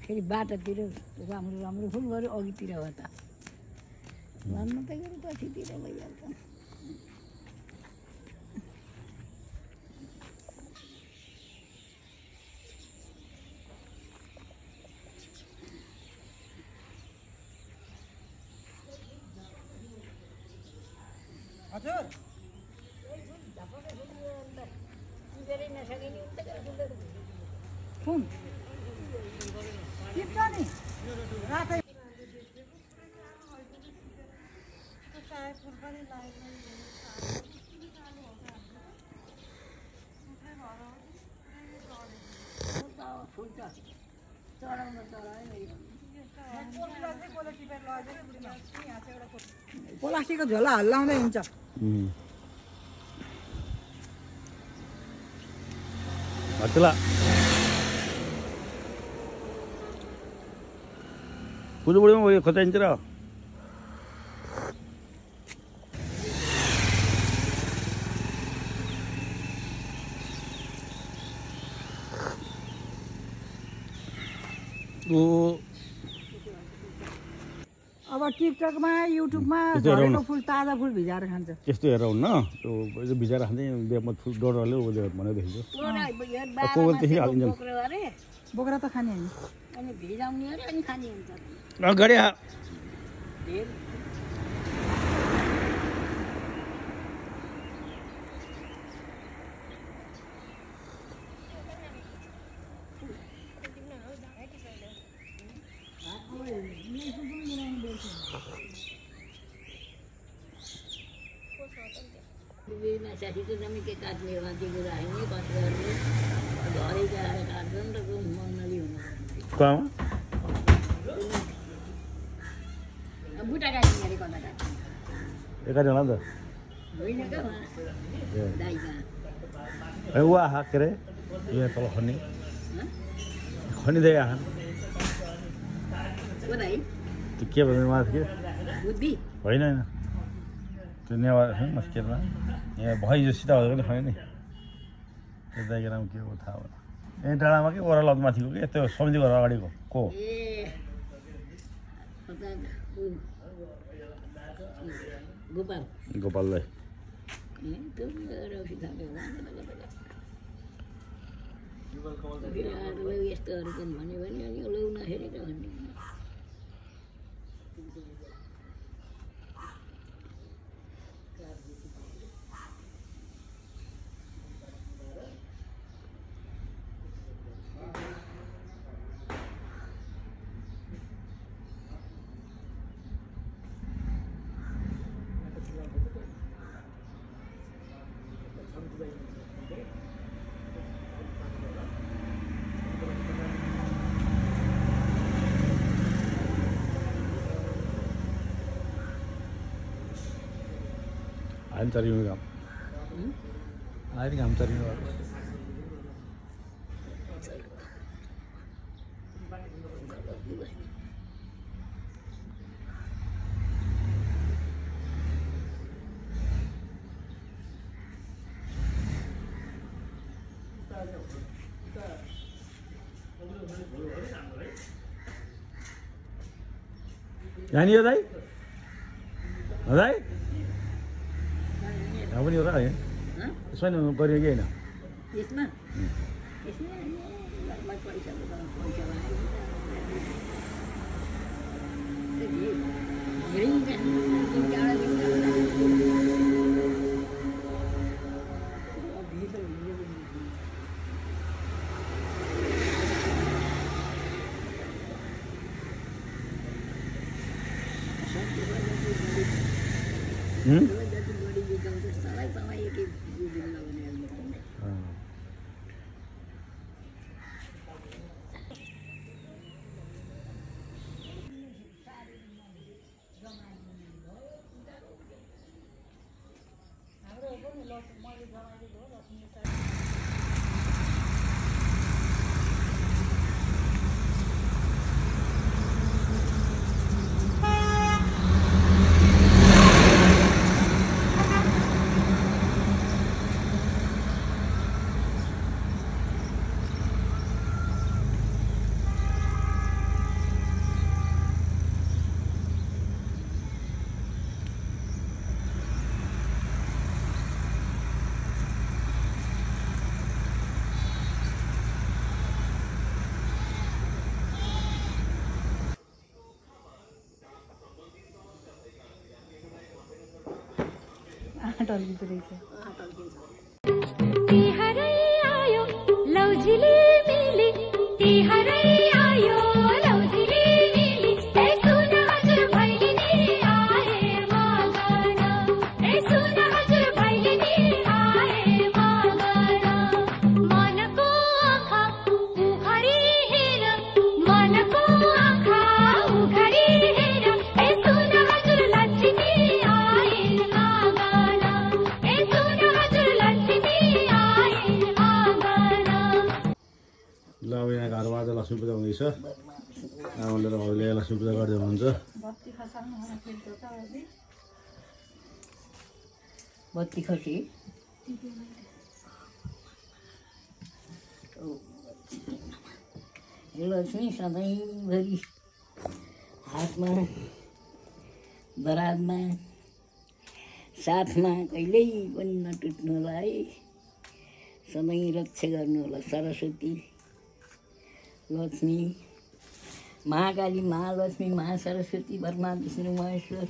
फेरि बाटोतिर राम्रो राम्रो फुल गऱ्यो अघितिर हो त भन्नु त गऱ्यो पछितिर भइहाल्छ हजुर कुन टिप्छ नि रातै प्लास्टिकको झोला हल्लाउँदै हुन्छ Itulah. Kudu boleh mau kota Intra. अब टिकटकमा युट्युबमा झरेको फुल ताजा फुल भिजाएर खान्छ त्यस्तो हेरेर हुन्न त्यो भिजाएर खाँदै बेमत फुल डरले भनेर देखेको त्यसरी हालिन्छ बोक्रा त खाने होइन अनि भिजाउने अरे अनि खाने हुन्छ अगाडि साथी त जम्मै के काट्ने मान्छेको राख्ने कट गर्ने घरै गएर काट्छ नि त मङ्गली हुनु बुटा काट्ने अरे कता काट्ने एकाजना त होइन क्या दाइका वा के अरे यहाँ तल खन्ने खनिँदै आहा को दाइ त्यो के भन्नु माथि के बुद्धि होइन होइन त्यो नेवार मस्केलमा यहाँ भइ जो सिधा भएको नि खाने नि त्यो डायग्राम के हो थाहा भएन यहीँ डाँडामा कि ओह्रालो माथिको के त्यो सब्जी घर अगाडिको को गोपाल गोपाललाई यस्तोहरू पनि भन्यो भने अनि लौ नखेरेर भन्ने ఆయన చదివిన ఆయనకి ఆమె చదివిన వాడు Yani ya dai? Dai? Apa ni orang ya? Soal ni beri lagi na? Isma. Isma ni mai paisa bukan paisa lain. Jadi, gering kan cara टल्किँदो रहेछ तिहारै आयो लौझिले मिली तिहारै आयो लौझिले मिली ए सुन हजुर भैलेनी आए मगन ए सुन हजुर भैलेनी आए मगन मनको आँखा उघारी हेर मनको आँखा उघारी हेर ए सुन हजुर लक्ष्मी आए मगन ए सुन हजुर लक्ष्मी आए मगन ल अब यहाँ घरमा आज लक्ष्मी पूजा हुँदैछ आमाले र बाउले लक्ष्मी पूजा गर्दै हुनुहुन्छ बत्ती खसी लक्ष्मी सधैँभरि हातमा बरातमा साथमा कहिल्यै पनि नटुट्नु होला है सधैँ रक्षा गर्नु होला सरस्वती लक्ष्मी महाकाली महालक्ष्मी महासरस्वती ब्रह्मा विष्णु महेश्वर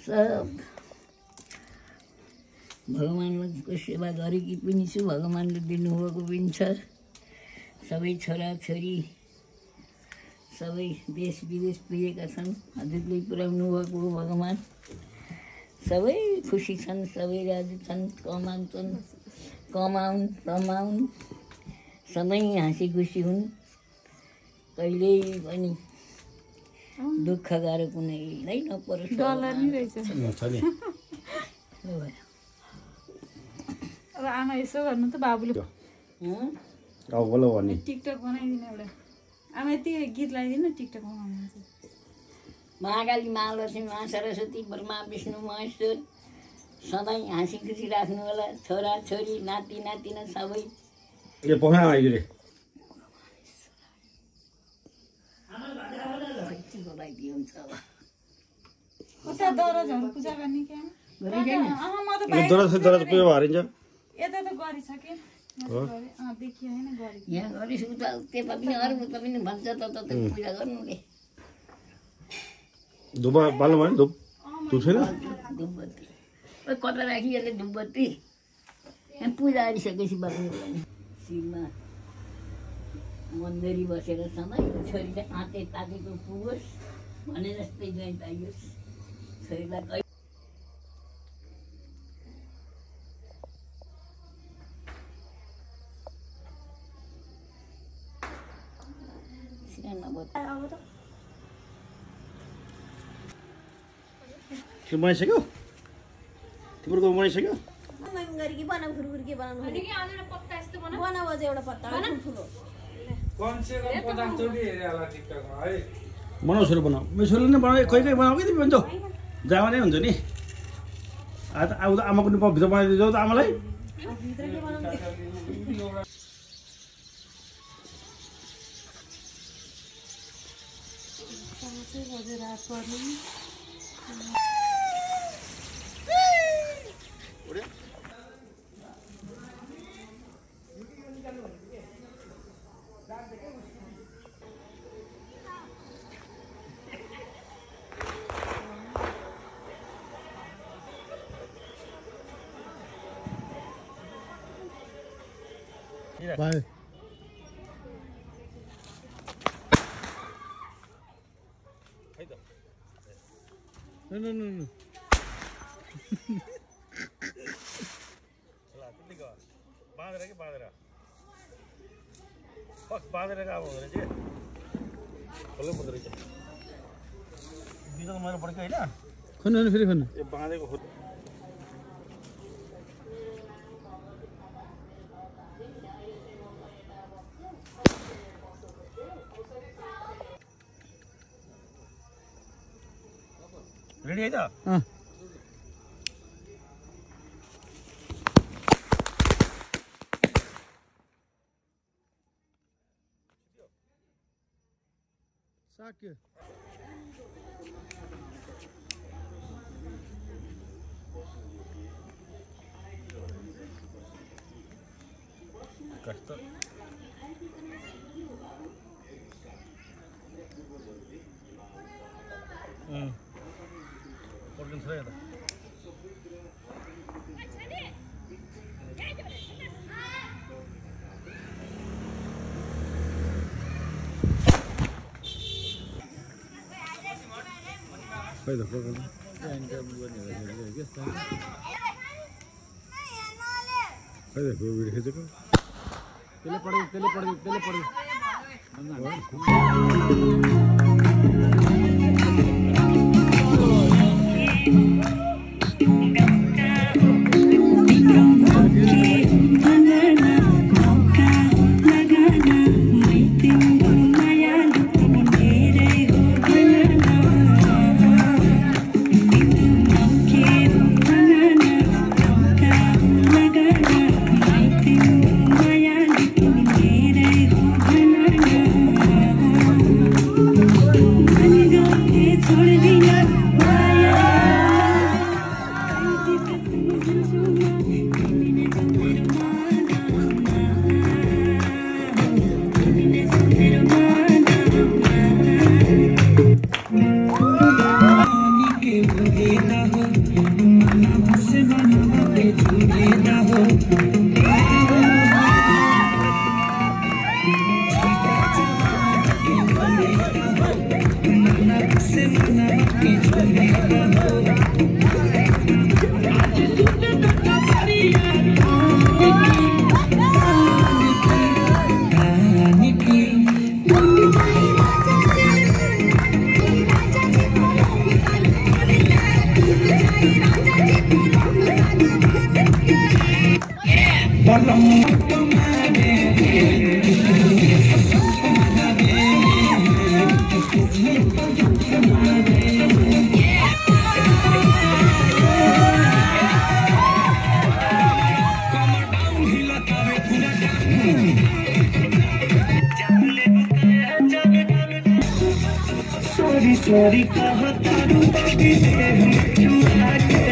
सब भगवान्को सेवा गरेकी पनि छु भगवान्ले दिनुभएको पनि छ सबै छोराछोरी सबै देश विदेश पुगेका छन् हजुरले पुर्याउनु भएको हो भगवान् सबै खुसी छन् सबै राजी छन् कमाउन् सधैँ हाँसी खुसी हुन् कहिल्यै पनि दुःख गाह्रो कुनैलाई नपरोस् डलर नि रहेछ छ नि अब आमा यसो गर्नु त बाबुले अब बोलो भन्ने टिकटक बनाइदिनु एउटा आमा यति गीत लगाइदिनु टिकटक बनाउनुहुन्छ महाकाली महालक्ष्मी महासरस्वती ब्रह्मा विष्णु महेश्वर सधैँ हाँसी खुसी राख्नु होला छोरा छोरी नाति नातिना सबै यो पखा आइदियो हुन्छ अब उता दरजहरू पूजा गर्ने क्या अँ म त दरज पूजा भरिन्छ यता त गरिसकेँ देखियो होइन गरे यहाँ गरिस् उता त्यता पनि अरू उता पनि भन्छ त पूजा गर्नुले धुप बाल्नु भयो नि धुप छैन धुपबत्ती कता राखिहाल्यो धुपबत्ती यहाँ पूजा गरिसकेपछि बाल्नु भने शिवमा मन्दिरी बसेर सधैँ छोरीले आँटे ताकेको पुगोस् भने जस्तै ज्वाइँ पाइयोस् छोरीलाई बनाइसक्यो तिम्रो बनाइसक्यो बनाऊ सुरु बनाऊ मेरो छोरीले नै बनाऊ खोइ खोइ बनाऊ कि तिमी भन्छौ जामा नै हुन्छ नि आज आउँदा आमाको नि भित्र बनाइदिन्छौ त आमालाई Bye. No. बाँधेर अब हुँदैन चाहिँ खोल्नु पर्दो रहेछ बिजन मैले पड्क्यो होइन खन्नु फेरि खन्नु यो बाँधेको खोज्नु रेडी है त साक्यो कस्तो पड्किन्छ है त खै त पकाउनु खै त भिडियो खिचेको त्यसले पढ्यो सॉरी कहा तारू बाकी दे चुरा के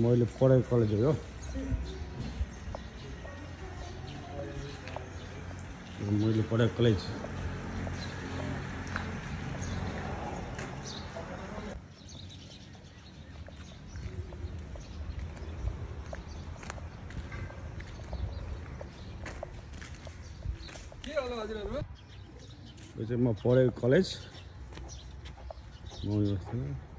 मैले पढेको कलेज हो मैले पढेको कलेज यो चाहिँ म पढेको कलेज म